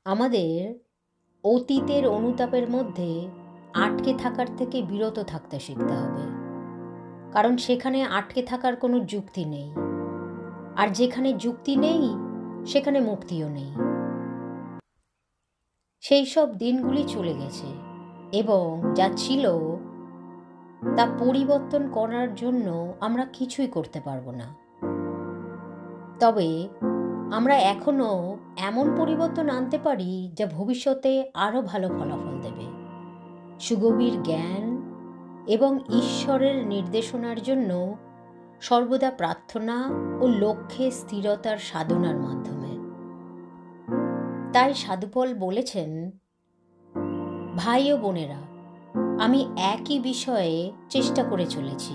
আমাদের অতীতের অনুতাপের মধ্যে আটকে থাকার থেকে বিরত থাকতে শিখতে হবে, কারণ সেখানে আটকে থাকার কোনো যুক্তি নেই, আর যেখানে যুক্তি নেই সেখানে মুক্তিও নেই। সেই সব দিনগুলি চলে গেছে এবং যা ছিল তা পরিবর্তন করার জন্য আমরা কিছুই করতে পারবো না। তবে আমরা এখনো এমন পরিবর্তন আনতে পারি যা ভবিষ্যতে আরও ভালো ফলাফল দেবে, সুগভীর জ্ঞান এবং ঈশ্বরের নির্দেশনার জন্য সর্বদা প্রার্থনা ও লক্ষ্যে স্থিরতার সাধনার মাধ্যমে। তাই সাধুপল বলেছেন, ভাই ও বোনেরা, আমি একই বিষয়ে চেষ্টা করে চলেছি,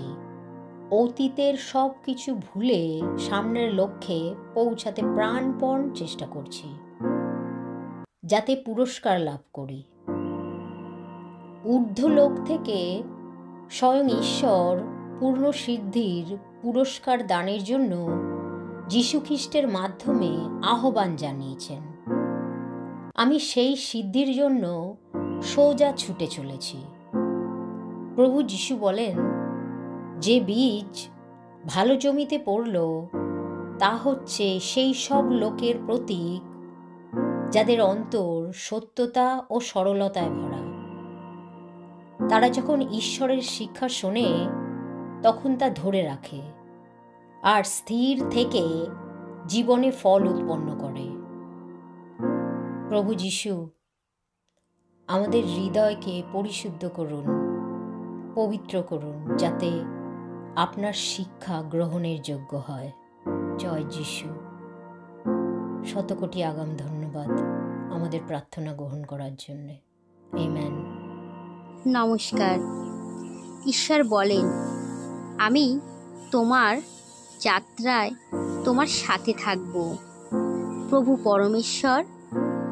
অতীতের সব কিছু ভুলে সামনের লক্ষ্যে পৌঁছাতে প্রাণপণ চেষ্টা করছি, যাতে পুরস্কার লাভ করি। ঊর্ধ্বলোক থেকে স্বয়ং ঈশ্বর পূর্ণ সিদ্ধির পুরস্কার দানের জন্য যীশুখ্রিস্টের মাধ্যমে আহ্বান জানিয়েছেন। আমি সেই সিদ্ধির জন্য সোজা ছুটে চলেছি। প্রভু যীশু বলেন, যে বীজ ভালো জমিতে পড়ল তা হচ্ছে সেই সব লোকের প্রতীক যাদের অন্তর সত্যতা ও সরলতায় ভরা। তারা যখন ঈশ্বরের শিক্ষা শোনে তখন তা ধরে রাখে আর স্থির থেকে জীবনে ফল উৎপন্ন করে। প্রভু যীশু আমাদের হৃদয়কে পরিশুদ্ধ করুন, পবিত্র করুন, যাতে আপনার শিক্ষা গ্রহণের যোগ্য হয়। জয় যীশু। শতকোটি আগাম ধন্যবাদ আমাদের প্রার্থনা গ্রহণ করার জন্যে। আমেন। নমস্কার। ঈশ্বর বলেন, আমি তোমার যাত্রায় তোমার সাথে থাকব। প্রভু পরমেশ্বর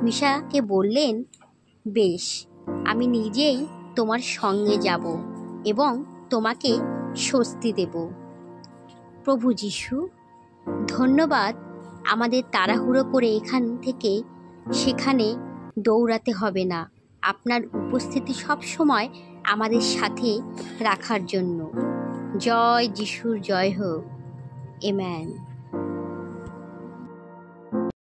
মিশাকে বললেন, বেশ, আমি নিজেই তোমার সঙ্গে যাব এবং তোমাকে স্বস্তি দেব। প্রভু যীশু, ধন্যবাদ। আমাদের তাড়াহুড়ো করে এখান থেকে সেখানে দৌড়াতে হবে না, আপনার উপস্থিতি সব সময় আমাদের সাথে রাখার জন্য। জয় যিশুর জয় হোক। আমেন।